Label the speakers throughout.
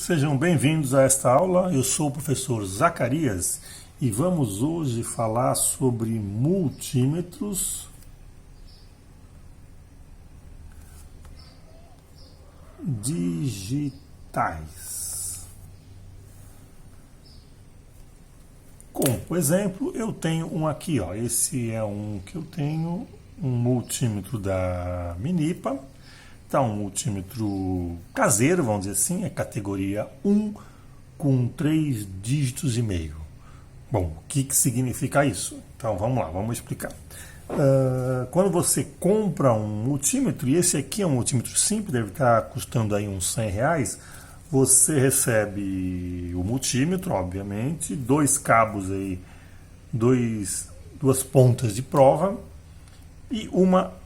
Speaker 1: Sejam bem-vindos a esta aula. Eu sou o professor Zacarias e vamos hoje falar sobre multímetros digitais. Como exemplo, eu tenho um aqui, ó. Esse é um que eu tenho, um multímetro da Minipa. Então, um multímetro caseiro, vamos dizer assim, é categoria 1 com 3 dígitos e meio. Bom, o que significa isso? Então, vamos lá, vamos explicar. Quando você compra um multímetro, e esse aqui é um multímetro simples, deve estar custando aí uns R$100, você recebe o multímetro, obviamente, dois cabos aí, duas pontas de prova e uma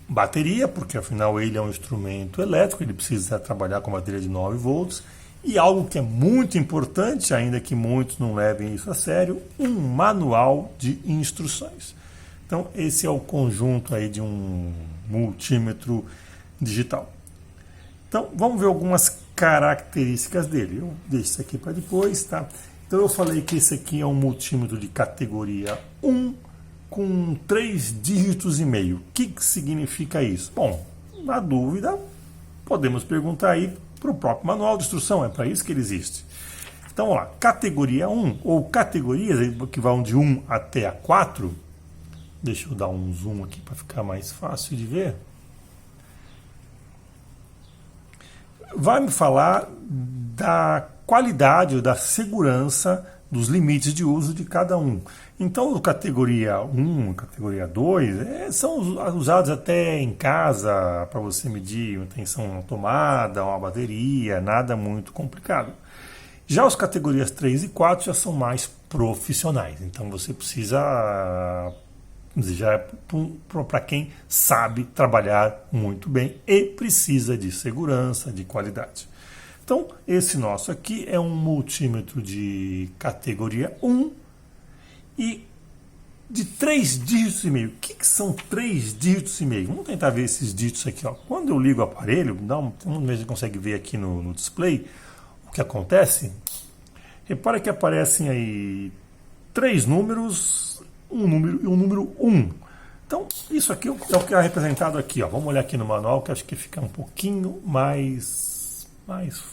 Speaker 1: bateria, porque afinal ele é um instrumento elétrico, ele precisa trabalhar com bateria de 9 volts, e algo que é muito importante, ainda que muitos não levem isso a sério, um manual de instruções. Então esse é o conjunto aí de um multímetro digital. Então vamos ver algumas características dele. Eu deixo isso aqui para depois, tá? Então eu falei que esse aqui é um multímetro de categoria 1 com 3 dígitos e meio. O que significa isso? Bom, na dúvida, podemos perguntar aí para o próprio manual de instrução, é para isso que ele existe. Então, ó, categoria 1, ou categorias que vão de 1 até a 4, deixa eu dar um zoom aqui para ficar mais fácil de ver, vai me falar da qualidade ou da segurança dos limites de uso de cada um. Então, categoria 1, categoria 2, são usados até em casa para você medir uma tensão na tomada, uma bateria, nada muito complicado. Já as categorias 3 e 4 já são mais profissionais, então você precisa, já é para quem sabe trabalhar muito bem e precisa de segurança, de qualidade. Então, esse nosso aqui é um multímetro de categoria 1 e de 3 dígitos e meio. O que são 3 dígitos e meio? Vamos tentar ver esses dígitos aqui, ó. Quando eu ligo o aparelho, vamos ver se você consegue ver aqui no display o que acontece. Repara que aparecem aí 3 números, um número e um número 1. Então, isso aqui é o que é representado aqui, ó. Vamos olhar aqui no manual, que acho que fica um pouquinho mais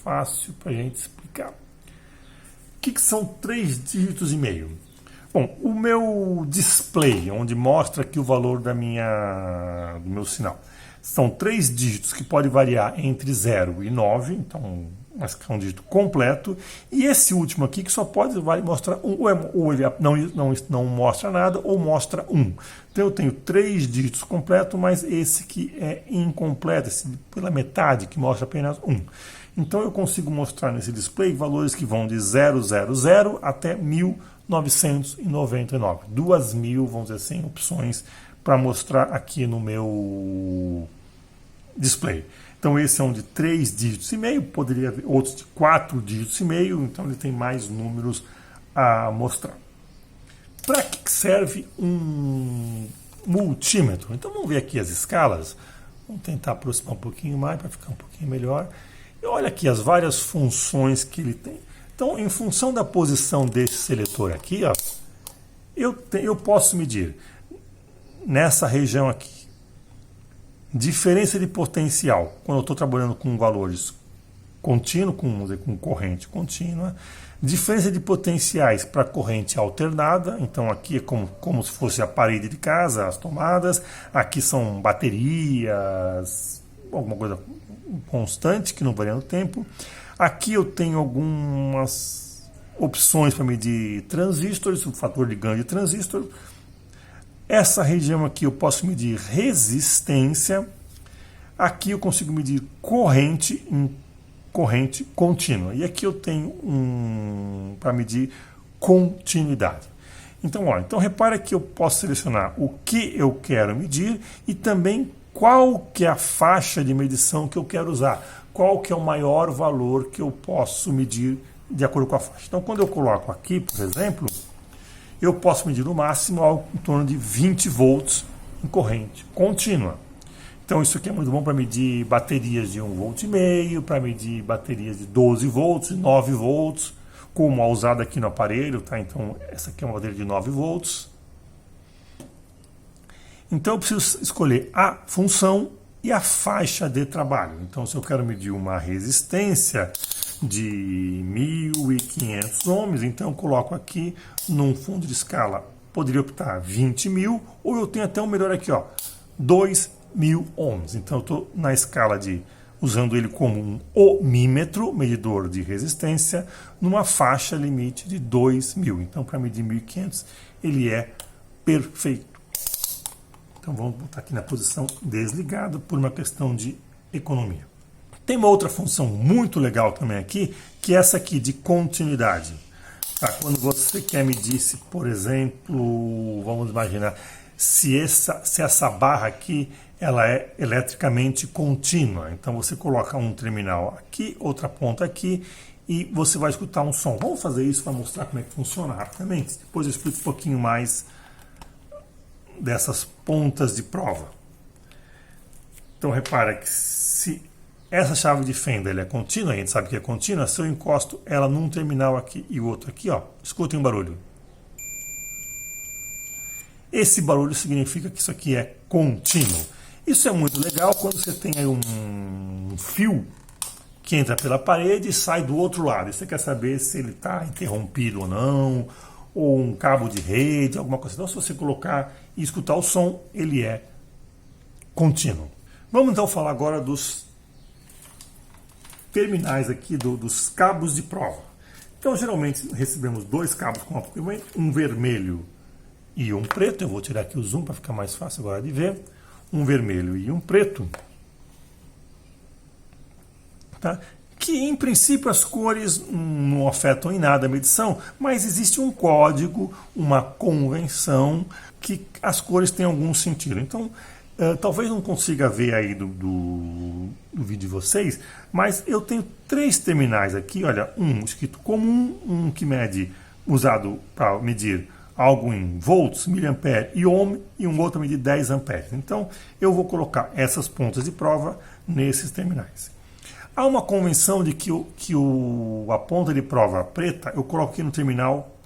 Speaker 1: fácil para a gente explicar. O que são 3 dígitos e meio? Bom, o meu display, onde mostra aqui o valor do meu sinal, são 3 dígitos que pode variar entre 0 e 9, então é um dígito completo, e esse último aqui que só pode mostrar ou ele não mostra nada, ou mostra 1. Então eu tenho 3 dígitos completos, mas esse que é incompleto, esse pela metade, que mostra apenas 1. Então eu consigo mostrar nesse display valores que vão de 000 até 1999. 2.000, vamos dizer assim, opções para mostrar aqui no meu display. Então esse é um de 3 dígitos e meio, poderia haver outros de 4 dígitos e meio, então ele tem mais números a mostrar. Para que serve um multímetro? Então vamos ver aqui as escalas. Vamos tentar aproximar um pouquinho mais para ficar um pouquinho melhor. E olha aqui as várias funções que ele tem. Então, em função da posição desse seletor aqui, ó, eu posso medir nessa região aqui diferença de potencial quando eu estou trabalhando com valores contínuos, com corrente contínua, diferença de potenciais para corrente alternada, então aqui é como se fosse a parede de casa, as tomadas, aqui são baterias, alguma coisa constante que não varia no tempo. Aqui eu tenho algumas opções para medir transistores, o fator de ganho de transistor. Essa região aqui eu posso medir resistência. Aqui eu consigo medir corrente contínua. E aqui eu tenho para medir continuidade. Então, olha, repara que eu posso selecionar o que eu quero medir e também qual que é a faixa de medição que eu quero usar, qual que é o maior valor que eu posso medir de acordo com a faixa. Então, quando eu coloco aqui, por exemplo, eu posso medir no máximo algo em torno de 20 volts em corrente contínua. Então isso aqui é muito bom para medir baterias de 1,5 volt, para medir baterias de 12 volts, 9 volts, como a usada aqui no aparelho, tá? Então essa aqui é uma bateria de 9 volts. Então eu preciso escolher a função e a faixa de trabalho. Então se eu quero medir uma resistência de 1.500 ohms, então eu coloco aqui num fundo de escala, poderia optar 20.000, ou eu tenho até um melhor aqui, ó, 2.000 ohms. Então eu estou na escala de, usando ele como um ohmímetro, medidor de resistência, numa faixa limite de 2.000. Então para medir 1.500 ele é perfeito. Então vamos botar aqui na posição desligado por uma questão de economia. Tem uma outra função muito legal também aqui, que é essa aqui de continuidade. Tá? Quando você quer medir se, por exemplo, vamos imaginar, se essa barra aqui ela é eletricamente contínua. Então você coloca um terminal aqui, outra ponta aqui, e você vai escutar um som. Vamos fazer isso para mostrar como é que funciona rapidamente. Depois eu explico um pouquinho mais dessas pontas de prova. Então repara que se essa chave de fenda ela é contínua, a gente sabe que é contínua, se eu encosto ela num terminal aqui e o outro aqui, ó, escutem o barulho. Esse barulho significa que isso aqui é contínuo. Isso é muito legal quando você tem aí um fio que entra pela parede e sai do outro lado. E você quer saber se ele está interrompido ou não, ou um cabo de rede, alguma coisa. Então se você colocar e escutar o som, ele é contínuo. Vamos então falar agora dos terminais aqui, dos cabos de prova. Então geralmente recebemos dois cabos com um vermelho e um preto. Eu vou tirar aqui o zoom para ficar mais fácil agora de ver. Um vermelho e um preto. Tá? Que em princípio as cores não afetam em nada a medição, mas existe um código, uma convenção que as cores têm algum sentido. Então, talvez não consiga ver aí do vídeo de vocês, mas eu tenho três terminais aqui, olha, um escrito comum, um que mede, usado para medir algo em volts, miliampere e ohm, e um outro medir 10 amperes. Então, eu vou colocar essas pontas de prova nesses terminais. Há uma convenção de que a ponta de prova preta eu coloco aqui no terminal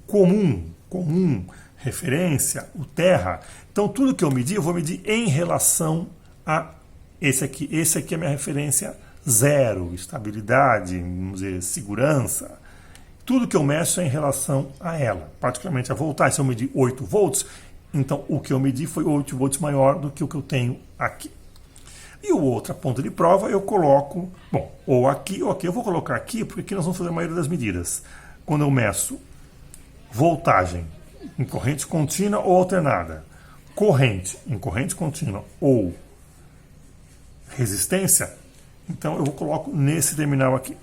Speaker 1: comum, referência, o terra. Então tudo que eu medir, eu vou medir em relação a esse aqui. Esse aqui é a minha referência zero, estabilidade, vamos dizer, segurança. Tudo que eu meço é em relação a ela, particularmente a voltagem. Se eu medir 8 volts, então o que eu medi foi 8 volts maior do que o que eu tenho aqui. E a outra ponta de prova eu coloco, bom, ou aqui, eu vou colocar aqui, porque aqui nós vamos fazer a maioria das medidas. Quando eu meço voltagem em corrente contínua ou alternada, corrente em corrente contínua ou resistência, então eu coloco nesse terminal aqui.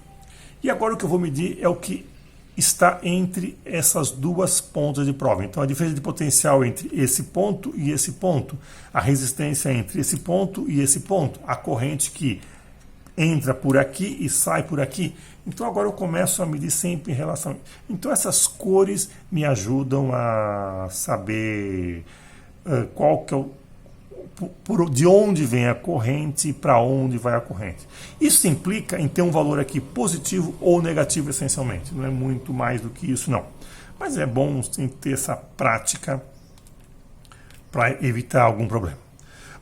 Speaker 1: E agora o que eu vou medir é o que está entre essas duas pontas de prova. Então a diferença de potencial entre esse ponto e esse ponto, a resistência entre esse ponto e esse ponto, a corrente que entra por aqui e sai por aqui. Então agora eu começo a medir sempre em relação. Então essas cores me ajudam a saber qual que é de onde vem a corrente e para onde vai a corrente. Isso implica em ter um valor aqui positivo ou negativo essencialmente. Não é muito mais do que isso não. Mas é bom sim, ter essa prática para evitar algum problema.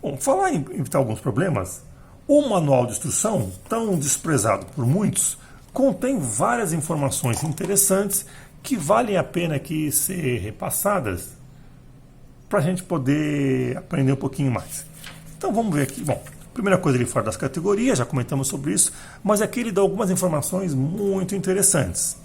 Speaker 1: Bom, falar em evitar alguns problemas, o manual de instrução, tão desprezado por muitos, contém várias informações interessantes que valem a pena aqui ser repassadas para a gente poder aprender um pouquinho mais. Então vamos ver aqui. Bom, primeira coisa ele fala das categorias, já comentamos sobre isso, mas aqui ele dá algumas informações muito interessantes.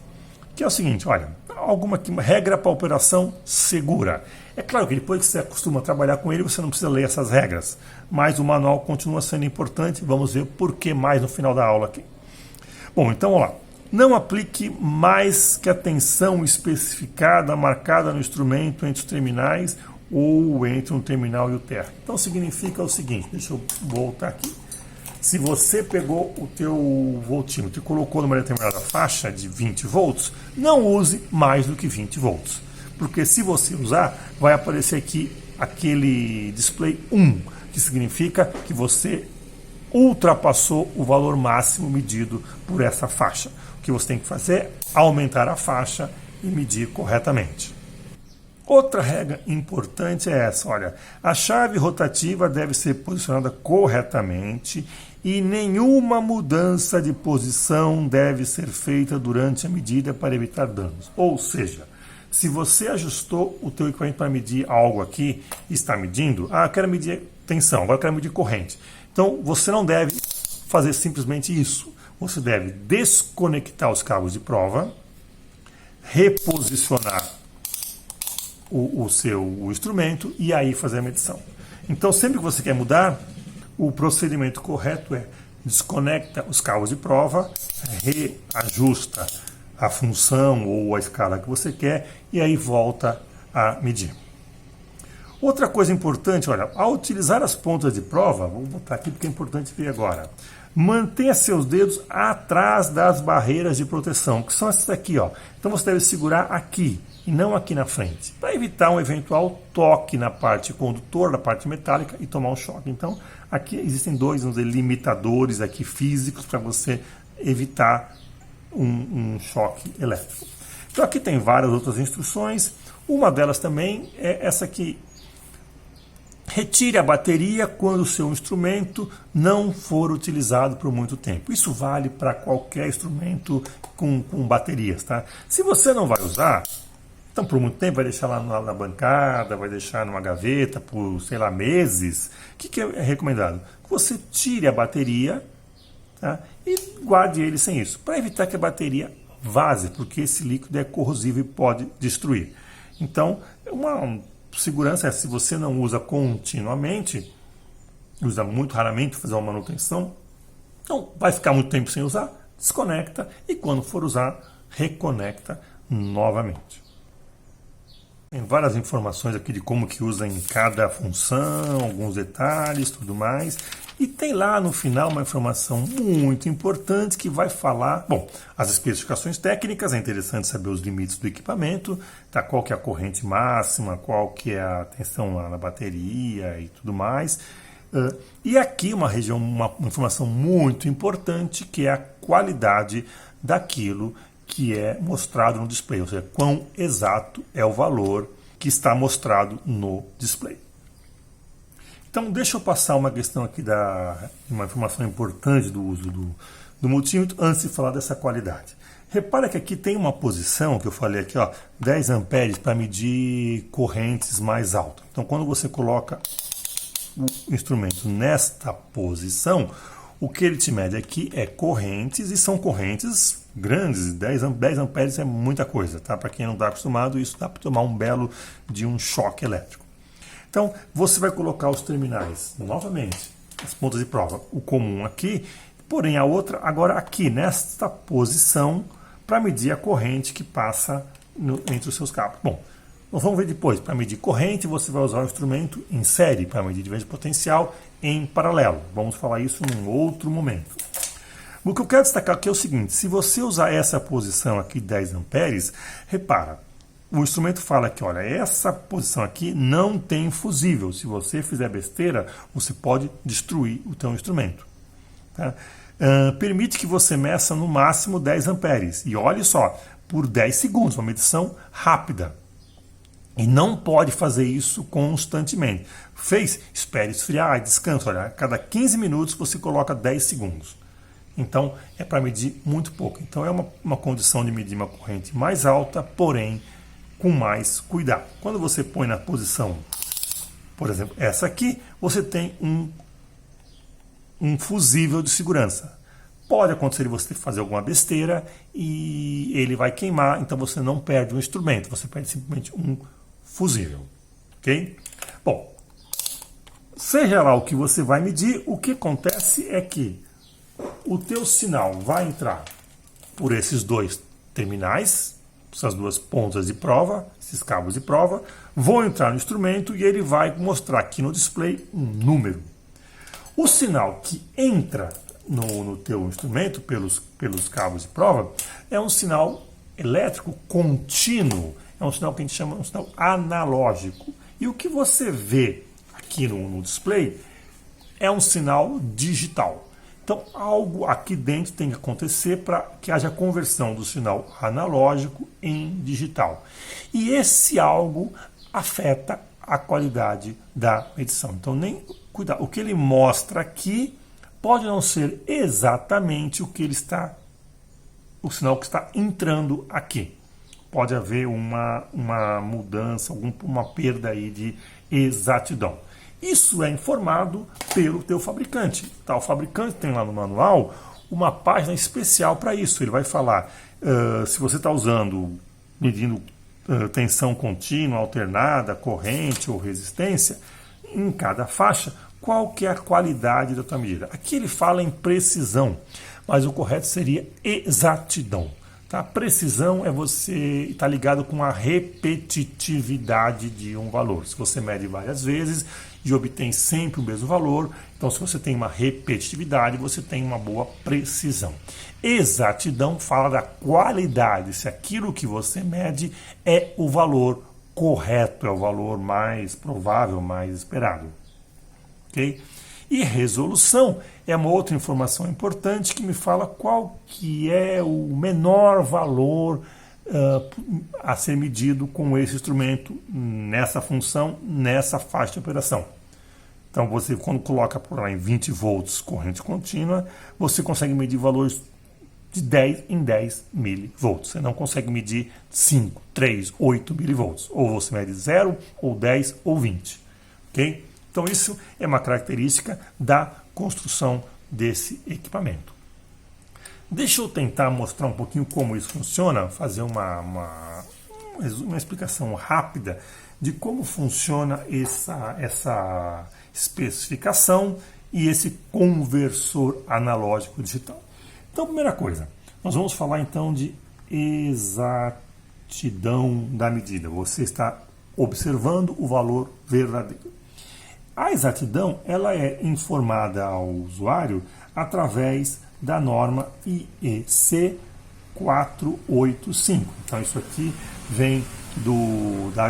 Speaker 1: Que é o seguinte, olha, alguma regra para operação segura. É claro que depois que você acostuma a trabalhar com ele, você não precisa ler essas regras, mas o manual continua sendo importante, vamos ver por que mais no final da aula aqui. Bom, então vamos lá. Não aplique mais que a tensão especificada marcada no instrumento entre os terminais ou entre um terminal e o terra. Então significa o seguinte, deixa eu voltar aqui. Se você pegou o teu voltímetro e colocou numa determinada faixa de 20 volts, não use mais do que 20 volts. Porque se você usar, vai aparecer aqui aquele display 1, que significa que você ultrapassou o valor máximo medido por essa faixa. O que você tem que fazer é aumentar a faixa e medir corretamente. Outra regra importante é essa, olha, a chave rotativa deve ser posicionada corretamente e nenhuma mudança de posição deve ser feita durante a medida para evitar danos. Ou seja, se você ajustou o teu equipamento para medir algo aqui e está medindo, eu quero medir tensão, agora eu quero medir corrente. Então, você não deve fazer simplesmente isso. Você deve desconectar os cabos de prova, reposicionar o seu instrumento e aí fazer a medição. Então, sempre que você quer mudar, o procedimento correto é desconecta os cabos de prova, reajusta a função ou a escala que você quer e aí volta a medir. Outra coisa importante, olha, ao utilizar as pontas de prova, vou botar aqui porque é importante ver agora, mantenha seus dedos atrás das barreiras de proteção, que são essas aqui, ó. Então você deve segurar aqui e não aqui na frente, para evitar um eventual toque na parte condutora, na parte metálica e tomar um choque. Então aqui existem dois limitadores aqui físicos para você evitar um choque elétrico. Então aqui tem várias outras instruções, uma delas também é essa aqui. Retire a bateria quando o seu instrumento não for utilizado por muito tempo. Isso vale para qualquer instrumento com baterias, tá? Se você não vai usar, então por muito tempo vai deixar lá na bancada, vai deixar numa gaveta por, sei lá, meses, o que é recomendado? Que você tire a bateria, tá? E guarde ele sem isso, para evitar que a bateria vaze, porque esse líquido é corrosivo e pode destruir. Então, uma segurança é, se você não usa continuamente, usa muito raramente, fazer uma manutenção, então vai ficar muito tempo sem usar, desconecta e quando for usar, reconecta novamente. Tem várias informações aqui de como que usa em cada função, alguns detalhes, tudo mais. E tem lá no final uma informação muito importante que vai falar, bom, as especificações técnicas, é interessante saber os limites do equipamento, tá? Qual que é a corrente máxima, qual que é a tensão lá na bateria e tudo mais. E aqui uma informação muito importante que é a qualidade daquilo que é mostrado no display, ou seja, quão exato é o valor que está mostrado no display. Então, deixa eu passar uma questão aqui, uma informação importante do uso do multímetro, antes de falar dessa qualidade. Repara que aqui tem uma posição, que eu falei aqui, ó, 10 amperes para medir correntes mais altas. Então, quando você coloca o instrumento nesta posição, o que ele te mede aqui é correntes, e são correntes grandes, 10 amperes é muita coisa, tá? Para quem não está acostumado, isso dá para tomar um belo de um choque elétrico. Então, você vai colocar os terminais, novamente, as pontas de prova, o comum aqui, porém a outra agora aqui, nesta posição, para medir a corrente que passa entre os seus cabos. Bom, nós vamos ver depois, para medir corrente, você vai usar o instrumento em série, para medir diferença de potencial em paralelo. Vamos falar isso em um outro momento. O que eu quero destacar aqui é o seguinte, se você usar essa posição aqui, 10 amperes, repara, o instrumento fala que, olha, essa posição aqui não tem fusível. Se você fizer besteira, você pode destruir o teu instrumento. Tá? Permite que você meça no máximo 10 amperes. E olhe só, por 10 segundos, uma medição rápida. E não pode fazer isso constantemente. Fez? Espere esfriar, descansa. Olha, a cada 15 minutos você coloca 10 segundos. Então, é para medir muito pouco. Então, é uma condição de medir uma corrente mais alta, porém com mais cuidado. Quando você põe na posição, por exemplo, essa aqui, você tem um fusível de segurança. Pode acontecer de você fazer alguma besteira e ele vai queimar, então você não perde um instrumento, você perde simplesmente um fusível. Ok? Bom, seja lá o que você vai medir, o que acontece é que o teu sinal vai entrar por esses dois terminais, essas duas pontas de prova, esses cabos de prova, vão entrar no instrumento e ele vai mostrar aqui no display um número. O sinal que entra no teu instrumento pelos cabos de prova é um sinal elétrico contínuo, é um sinal que a gente chama de um sinal analógico. E o que você vê aqui no display é um sinal digital. Então, algo aqui dentro tem que acontecer para que haja conversão do sinal analógico em digital. E esse algo afeta a qualidade da medição. Então, nem cuidado. O que ele mostra aqui pode não ser exatamente o que ele está, o sinal que está entrando aqui. Pode haver uma mudança, uma perda aí de exatidão. Isso é informado pelo teu fabricante. Tá? O fabricante tem lá no manual uma página especial para isso. Ele vai falar se você está medindo tensão contínua, alternada, corrente ou resistência, em cada faixa, qual que é a qualidade da tua medida. Aqui ele fala em precisão, mas o correto seria exatidão. Tá? Precisão é você estar ligado com a repetitividade de um valor. Se você mede várias vezes e obtém sempre o mesmo valor, então se você tem uma repetitividade, você tem uma boa precisão. Exatidão fala da qualidade, se aquilo que você mede é o valor correto, é o valor mais provável, mais esperado. Okay? E resolução é uma outra informação importante que me fala qual que é o menor valor a ser medido com esse instrumento, nessa função, nessa faixa de operação. Então, você, quando coloca por lá em 20 volts corrente contínua, você consegue medir valores de 10 em 10 milivolts. Você não consegue medir 5, 3, 8 milivolts. Ou você mede 0, ou 10, ou 20. Ok? Então, isso é uma característica da construção desse equipamento. Deixa eu tentar mostrar um pouquinho como isso funciona, fazer uma explicação rápida de como funciona essa especificação e esse conversor analógico digital. Então, primeira coisa, nós vamos falar então de exatidão da medida. Você está observando o valor verdadeiro. A exatidão ela é informada ao usuário através da norma IEC 485. Então isso aqui vem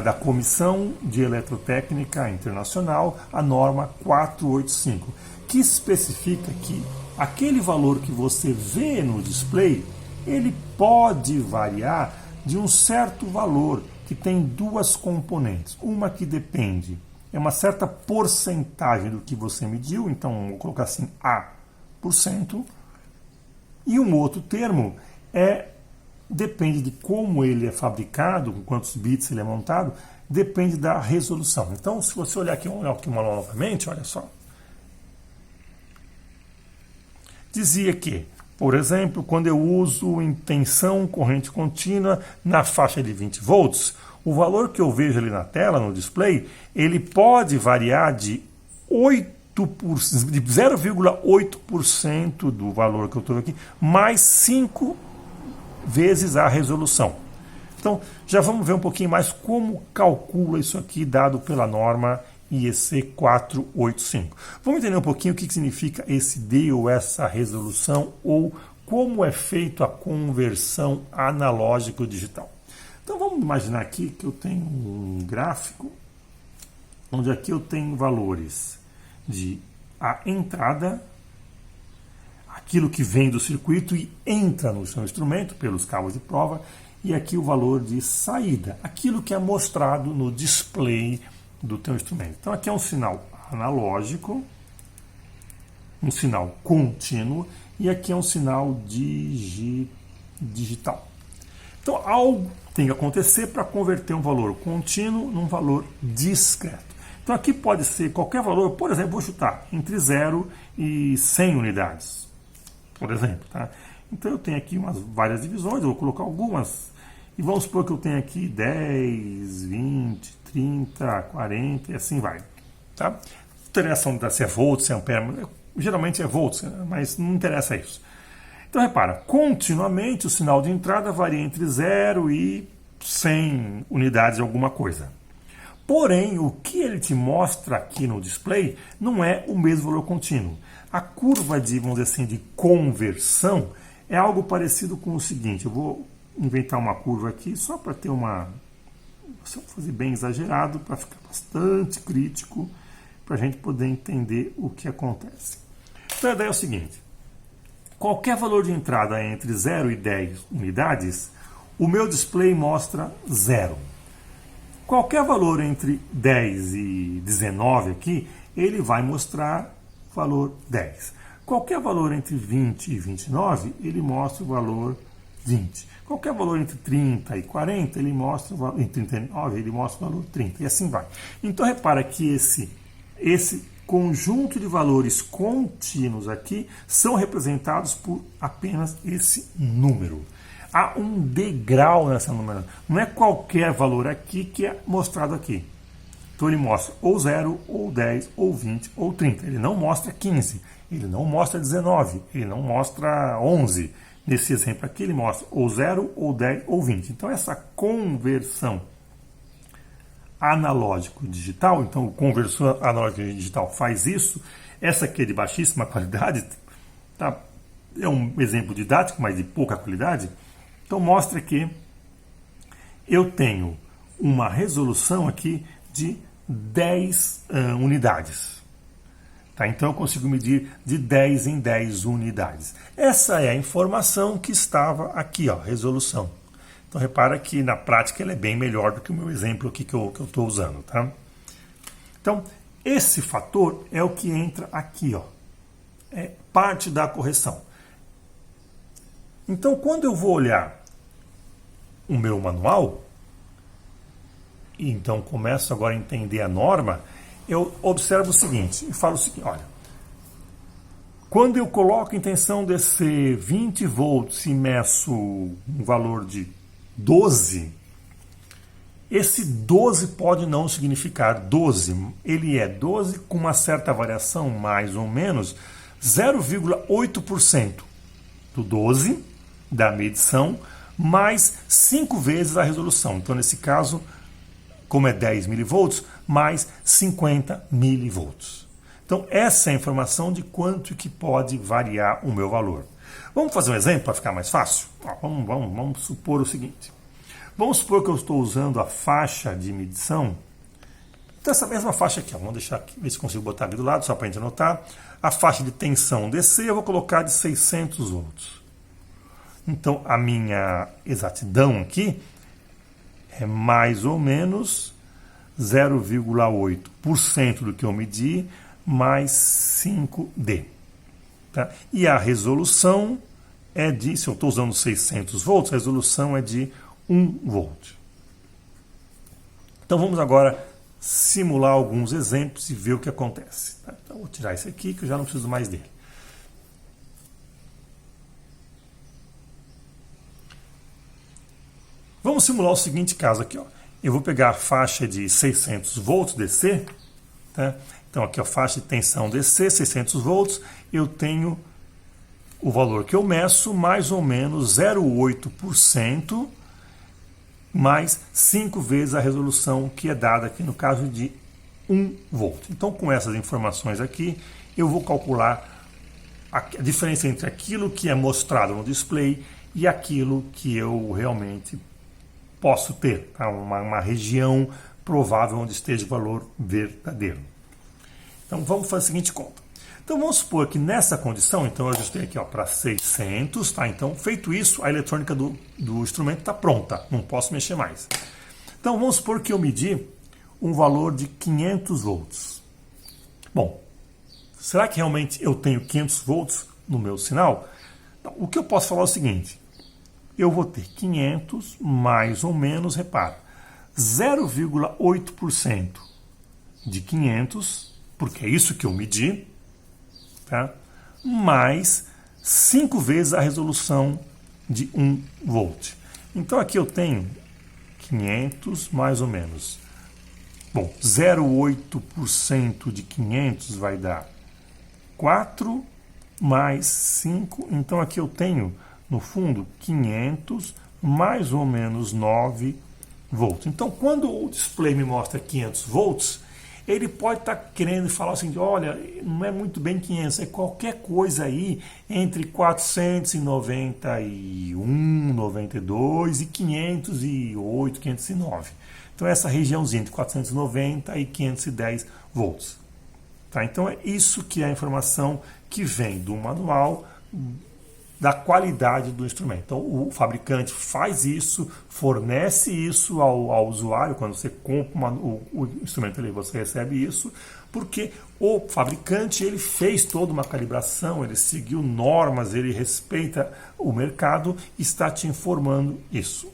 Speaker 1: da Comissão de Eletrotécnica Internacional, a norma 485, que especifica que aquele valor que você vê no display, ele pode variar de um certo valor que tem duas componentes. Uma que depende, é uma certa porcentagem do que você mediu, então vou colocar assim A%, e um outro termo depende de como ele é fabricado, com quantos bits ele é montado, depende da resolução. Então, se você olhar aqui o manual novamente, olha só. Dizia que, por exemplo, quando eu uso em tensão corrente contínua na faixa de 20 volts, o valor que eu vejo ali na tela, no display, ele pode variar de 0,8% do valor que eu estou aqui, mais 5 vezes a resolução. Então, já vamos ver um pouquinho mais como calcula isso aqui, dado pela norma IEC 485. Vamos entender um pouquinho o que significa esse D ou essa resolução, ou como é feito a conversão analógico-digital. Então, vamos imaginar aqui que eu tenho um gráfico, onde aqui eu tenho valores de a entrada, aquilo que vem do circuito e entra no seu instrumento pelos cabos de prova, e aqui o valor de saída, aquilo que é mostrado no display do teu instrumento. Então aqui é um sinal analógico, um sinal contínuo, e aqui é um sinal digital. Então algo tem que acontecer para converter um valor contínuo num valor discreto. Então aqui pode ser qualquer valor, por exemplo, vou chutar entre 0 e 100 unidades, por exemplo. Tá? Então eu tenho aqui várias divisões, eu vou colocar algumas, e vamos supor que eu tenho aqui 10, 20, 30, 40 e assim vai. Tá? Não interessa se é volts, se é ampere, geralmente é volts, mas não interessa isso. Então repara, continuamente o sinal de entrada varia entre 0 e 100 unidades de alguma coisa. Porém, o que ele te mostra aqui no display não é o mesmo valor contínuo. A curva de, vamos dizer assim, de conversão é algo parecido com o seguinte. Eu vou inventar uma curva aqui só para ter uma... Vou fazer bem exagerado, para ficar bastante crítico. para a gente poder entender o que acontece. Então a ideia é o seguinte: qualquer valor de entrada entre 0 e 10 unidades, o meu display mostra 0. Qualquer valor entre 10 e 19 aqui, ele vai mostrar o valor 10. Qualquer valor entre 20 e 29, ele mostra o valor 20. Qualquer valor entre 30 e 40, ele mostra o valor, entre 39, ele mostra o valor 30. E assim vai. Então repara que esse conjunto de valores contínuos aqui são representados por apenas esse número. Há um degrau nessa numeração. Não é qualquer valor aqui que é mostrado aqui. Então ele mostra ou 0, ou 10, ou 20, ou 30. Ele não mostra 15, ele não mostra 19, ele não mostra 11. Nesse exemplo aqui ele mostra ou 0, ou 10, ou 20. Então essa conversão analógico-digital, então o conversor analógico-digital faz isso. Essa aqui é de baixíssima qualidade, tá? É um exemplo didático, mas de pouca qualidade. Então mostra que eu tenho uma resolução aqui de 10 unidades. Tá? Então eu consigo medir de 10 em 10 unidades. Essa é a informação que estava aqui, ó, resolução. Então repara que na prática ele é bem melhor do que o meu exemplo aqui que eu estou usando. Tá? Então esse fator é o que entra aqui, ó. É parte da correção. Então quando eu vou olhar o meu manual, e então começo agora a entender a norma, eu observo o seguinte, e falo o seguinte: olha, quando eu coloco a intenção de ser 20 volts e meço um valor de 12, esse 12 pode não significar 12, ele é 12 com uma certa variação, mais ou menos 0,8% do 12 da medição, mais 5 vezes a resolução. Então, nesse caso, como é 10 milivolts, mais 50 milivolts. Então, essa é a informação de quanto que pode variar o meu valor. Vamos fazer um exemplo para ficar mais fácil? Vamos supor o seguinte. Vamos supor que eu estou usando a faixa de medição. Então, essa mesma faixa aqui, ó, vamos deixar aqui, ver se consigo botar ali do lado, só para a gente anotar. A faixa de tensão DC eu vou colocar de 600 volts. Então, a minha exatidão aqui é mais ou menos 0,8% do que eu medi, mais 5D. Tá? E a resolução é de, se eu estou usando 600 volts, a resolução é de 1 volt. Então, vamos agora simular alguns exemplos e ver o que acontece. Tá? Então, vou tirar esse aqui, que eu já não preciso mais dele. Vamos simular o seguinte caso aqui, ó. Eu vou pegar a faixa de 600 volts DC, tá? Então aqui a faixa de tensão DC, 600 volts, eu tenho o valor que eu meço, mais ou menos 0,8%, mais 5 vezes a resolução que é dada aqui no caso de 1 volt. Então com essas informações aqui, eu vou calcular a diferença entre aquilo que é mostrado no display e aquilo que eu realmente posso ter, tá? uma região provável onde esteja o valor verdadeiro. Então vamos fazer a seguinte conta. Então vamos supor que nessa condição, então eu ajustei aqui para 600, tá? Então feito isso, a eletrônica do instrumento está pronta, não posso mexer mais. Então vamos supor que eu medi um valor de 500 volts. Bom, será que realmente eu tenho 500 volts no meu sinal? Então, o que eu posso falar é o seguinte: eu vou ter 500 mais ou menos, repara, 0,8% de 500, porque é isso que eu medi, tá? Mais 5 vezes a resolução de 1 volt. Então aqui eu tenho 500 mais ou menos. Bom, 0,8% de 500 vai dar 4 mais 5. Então aqui eu tenho, no fundo, 500 mais ou menos 9 volts. Então, quando o display me mostra 500 volts, ele pode estar querendo falar assim, olha, não é muito bem 500, é qualquer coisa aí entre 491, 92 e 508, 509. Então, essa regiãozinha entre 490 e 510 volts. Tá? Então é isso que é a informação que vem do manual da qualidade do instrumento. Então o fabricante faz isso, fornece isso ao usuário, quando você compra o instrumento ali, você recebe isso, porque o fabricante ele fez toda uma calibração, ele seguiu normas, ele respeita o mercado e está te informando isso.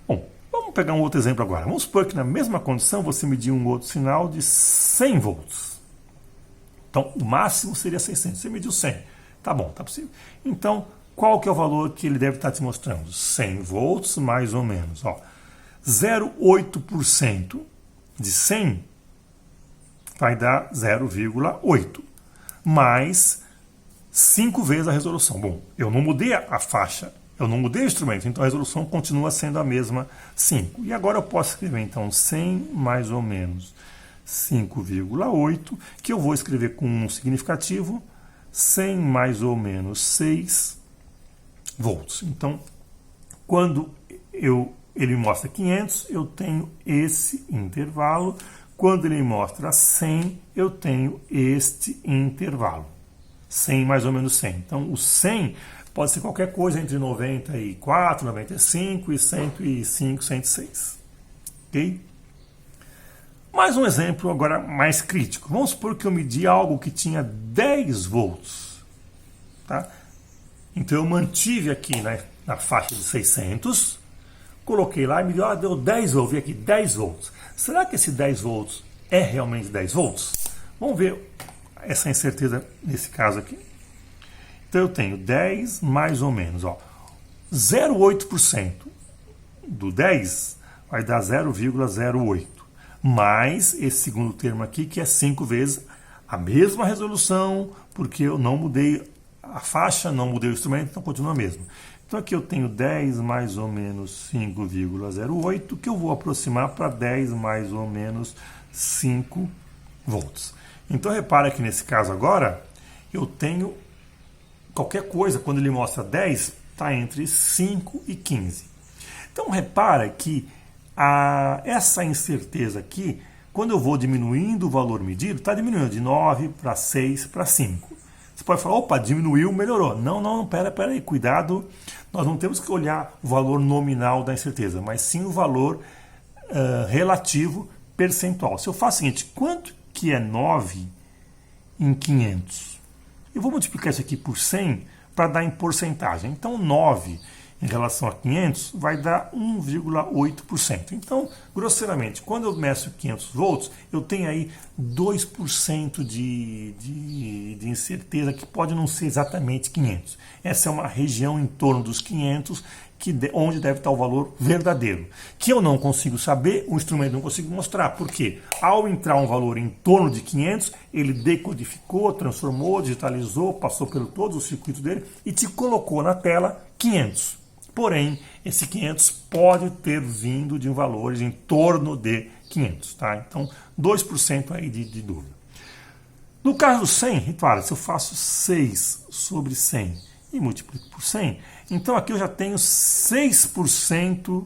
Speaker 1: Bom, vamos pegar um outro exemplo agora. Vamos supor que na mesma condição você medir um outro sinal de 100 volts. Então o máximo seria 600, você mediu 100. Tá bom, tá possível. Então, qual que é o valor que ele deve estar te mostrando? 100 volts, mais ou menos. 0,8% de 100 vai dar 0,8. Mais 5 vezes a resolução. Bom, eu não mudei a faixa, eu não mudei o instrumento, então a resolução continua sendo a mesma 5. E agora eu posso escrever, então, 100 mais ou menos 5,8, que eu vou escrever com um significativo, 100 mais ou menos 6 volts. Então, quando ele mostra 500, eu tenho esse intervalo. Quando ele mostra 100, eu tenho este intervalo. 100 mais ou menos 100. Então, o 100 pode ser qualquer coisa entre 94, 95 e 105, 106. Ok? Mais um exemplo agora mais crítico. Vamos supor que eu medi algo que tinha 10 volts. Tá? Então eu mantive aqui na faixa de 600, coloquei lá e me deu 10 volts, vi aqui 10 volts. Será que esse 10 volts é realmente 10 volts? Vamos ver essa incerteza nesse caso aqui. Então eu tenho 10 mais ou menos, 0,8% do 10 vai dar 0,08. Mais esse segundo termo aqui, que é 5 vezes a mesma resolução, porque eu não mudei a faixa, não mudei o instrumento, então continua a mesma. Então aqui eu tenho 10 mais ou menos 5,08, que eu vou aproximar para 10 mais ou menos 5 volts. Então repara que nesse caso agora, eu tenho qualquer coisa, quando ele mostra 10, está entre 5 e 15. Então repara que essa incerteza aqui, quando eu vou diminuindo o valor medido, está diminuindo de 9 para 6 para 5. Você pode falar, opa, diminuiu, melhorou. Não, pera aí, cuidado. Nós não temos que olhar o valor nominal da incerteza, mas sim o valor relativo percentual. Se eu faço o seguinte, quanto que é 9 em 500? Eu vou multiplicar isso aqui por 100 para dar em porcentagem. Então, 9 em relação a 500 vai dar 1,8%. Então, grosseiramente, quando eu meço 500 volts, eu tenho aí 2% de incerteza, que pode não ser exatamente 500. Essa é uma região em torno dos 500, onde deve estar o valor verdadeiro. Que eu não consigo saber, o instrumento não consigo mostrar. Por quê? Ao entrar um valor em torno de 500, ele decodificou, transformou, digitalizou, passou por todos os circuitos dele e te colocou na tela 500. Porém, esse 500 pode ter vindo de valores em torno de 500. Tá? Então, 2% aí de dúvida. No caso do 100, repara, se eu faço 6 sobre 100 e multiplico por 100, então aqui eu já tenho 6%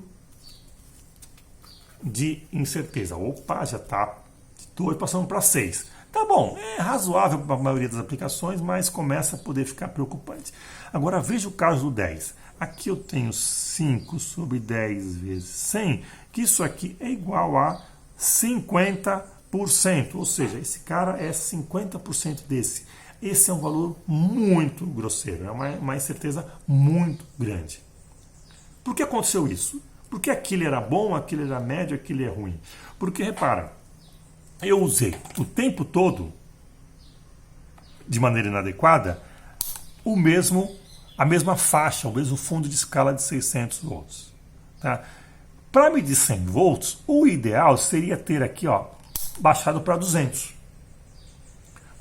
Speaker 1: de incerteza. Opa, já está de 2 passando para 6. Tá bom, é razoável para a maioria das aplicações, mas começa a poder ficar preocupante. Agora veja o caso do 10. Aqui eu tenho 5 sobre 10 vezes 100, que isso aqui é igual a 50%. Ou seja, esse cara é 50% desse. Esse é um valor muito grosseiro, é uma incerteza muito grande. Por que aconteceu isso? Porque aquele era bom, aquele era médio, aquele é ruim. Porque, repara, eu usei o tempo todo, de maneira inadequada, a mesma faixa, o mesmo fundo de escala de 600 volts. Tá? Para medir 100 volts, o ideal seria ter aqui baixado para 200.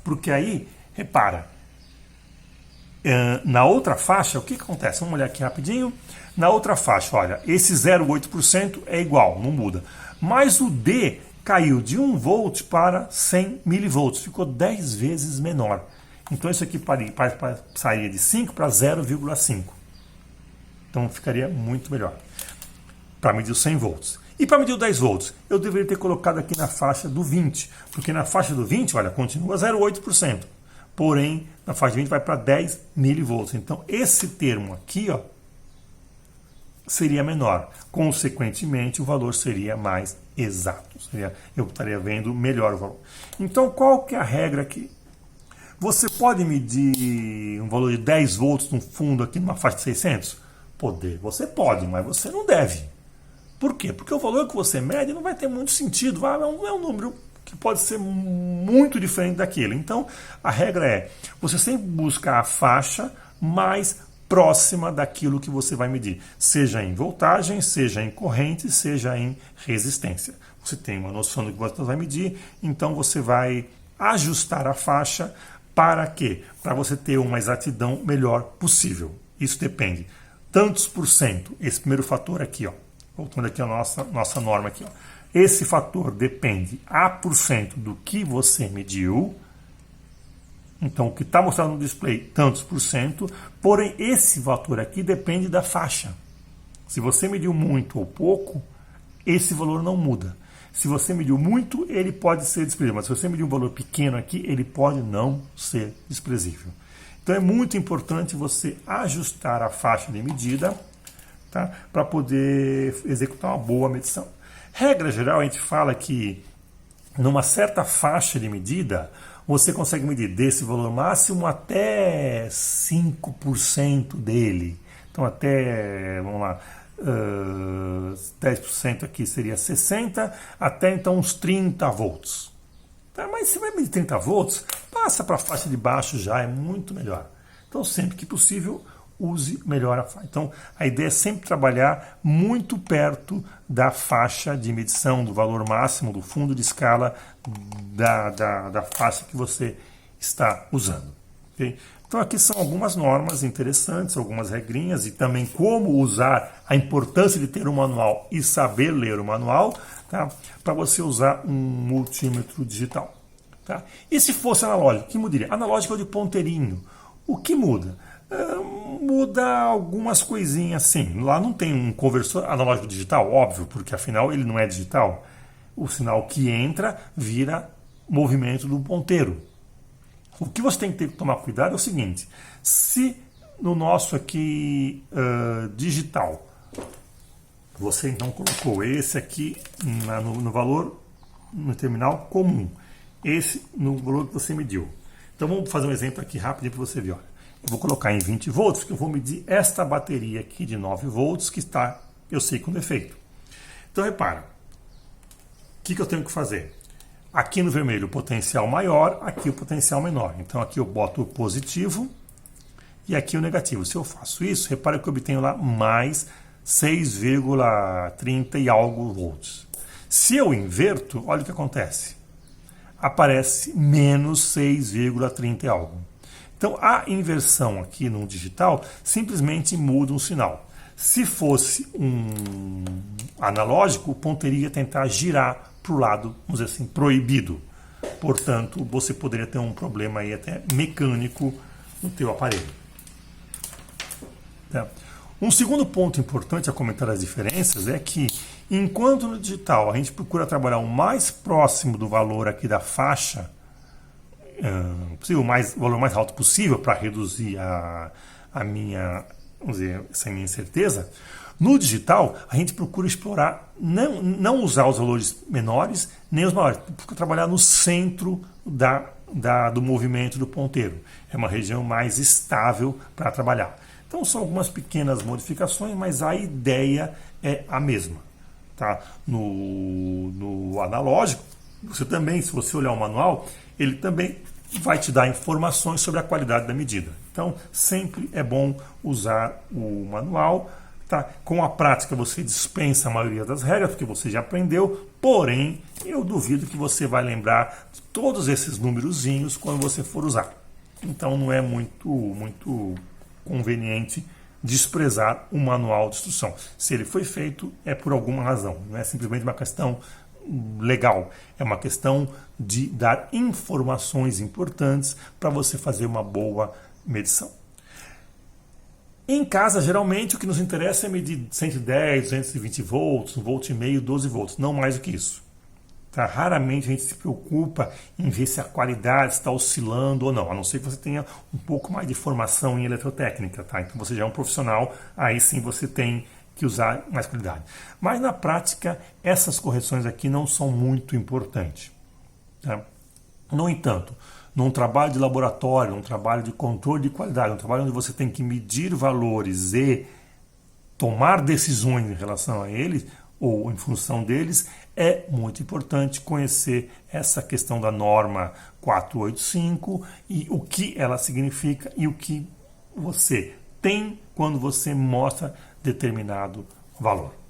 Speaker 1: Porque aí, repara, na outra faixa, o que acontece? Vamos olhar aqui rapidinho. Na outra faixa, olha, esse 0,8% é igual, não muda. Mas o D caiu de 1 volt para 100 milivolts, ficou 10 vezes menor. Então isso aqui sairia de 5 para 0,5. Então ficaria muito melhor para medir os 100 volts. E para medir o 10 volts, eu deveria ter colocado aqui na faixa do 20, porque na faixa do 20, olha, continua 0,8%. Porém, na faixa de 20 vai para 10 milivolts. Então, esse termo aqui, ó, seria menor. Consequentemente, o valor seria mais exato. Eu estaria vendo melhor o valor. Então, qual que é a regra aqui? Você pode medir um valor de 10 volts no fundo aqui numa faixa de 600? Você pode, mas você não deve. Por quê? Porque o valor que você mede não vai ter muito sentido. É um número que pode ser muito diferente daquele. Então, a regra é, você sempre busca a faixa mais próxima daquilo que você vai medir. Seja em voltagem, seja em corrente, seja em resistência. Você tem uma noção do que você vai medir, então você vai ajustar a faixa para quê? Para você ter uma exatidão melhor possível. Isso depende. Tantos por cento, esse primeiro fator aqui, ó, voltando aqui a nossa norma aqui, ó, esse fator depende a por cento do que você mediu. Então, o que está mostrado no display, tantos por cento, porém esse fator aqui depende da faixa. Se você mediu muito ou pouco, esse valor não muda. Se você mediu muito, ele pode ser desprezível, mas se você mediu um valor pequeno aqui, ele pode não ser desprezível. Então é muito importante você ajustar a faixa de medida, tá, para poder executar uma boa medição. Regra geral, a gente fala que numa certa faixa de medida, você consegue medir desse valor máximo até 5% dele. Então até, vamos lá, 10% aqui seria 60, até então uns 30 volts. Tá, mas se vai medir 30 volts, passa para a faixa de baixo já, é muito melhor. Então sempre que possível, use melhor a faixa. Então a ideia é sempre trabalhar muito perto da faixa de medição, do valor máximo, do fundo de escala da faixa que você está usando. Okay? Então aqui são algumas normas interessantes, algumas regrinhas e também como usar, a importância de ter um manual e saber ler o manual, tá? Para você usar um multímetro digital. Tá? E se fosse analógico, o que mudaria? Analógico é o de ponteirinho. O que muda? Muda algumas coisinhas assim. Lá não tem um conversor analógico digital, óbvio, porque afinal ele não é digital. O sinal que entra vira movimento do ponteiro. O que você tem que ter que tomar cuidado é o seguinte: se no nosso aqui digital, você então colocou esse aqui no valor, no terminal comum, esse no valor que você mediu. Então vamos fazer um exemplo aqui rápido para você ver. Olha, eu vou colocar em 20 volts, porque eu vou medir esta bateria aqui de 9 volts que está, eu sei, com defeito. Então repara, o que eu tenho que fazer? Aqui no vermelho o potencial maior, aqui o potencial menor. Então aqui eu boto o positivo e aqui o negativo. Se eu faço isso, repara que eu obtenho lá mais 6,30 e algo volts. Se eu inverto, olha o que acontece. Aparece menos 6,30 e algo. Então a inversão aqui no digital simplesmente muda um sinal. Se fosse um analógico, o ponteiro ia tentar girar para o lado, vamos dizer assim, proibido. Portanto, você poderia ter um problema aí até mecânico no teu aparelho. Tá? Um segundo ponto importante a comentar as diferenças é que, enquanto no digital a gente procura trabalhar o mais próximo do valor aqui da faixa, o valor mais alto possível para reduzir a minha, vamos dizer, essa minha incerteza, no digital a gente procura explorar, não usar os valores menores nem os maiores, procura trabalhar no centro do movimento do ponteiro. É uma região mais estável para trabalhar. Então são algumas pequenas modificações, mas a ideia é a mesma. Tá? No analógico, você também, se você olhar o manual, ele também vai te dar informações sobre a qualidade da medida. Então sempre é bom usar o manual. Tá? Com a prática você dispensa a maioria das regras, porque você já aprendeu, porém eu duvido que você vai lembrar de todos esses numerozinhos quando você for usar. Então não é muito conveniente desprezar o manual de instrução. Se ele foi feito, é por alguma razão, não é simplesmente uma questão legal, é uma questão de dar informações importantes para você fazer uma boa medição. Em casa, geralmente, o que nos interessa é medir 110, 220 volts, 1,5 volt, 12 volts, não mais do que isso. Tá? Raramente a gente se preocupa em ver se a qualidade está oscilando ou não, a não ser que você tenha um pouco mais de formação em eletrotécnica. Tá? Então você já é um profissional, aí sim você tem que usar mais qualidade. Mas na prática, essas correções aqui não são muito importantes. Tá? No entanto, num trabalho de laboratório, num trabalho de controle de qualidade, um trabalho onde você tem que medir valores e tomar decisões em relação a eles, ou em função deles, é muito importante conhecer essa questão da norma 485 e o que ela significa e o que você tem quando você mostra determinado valor.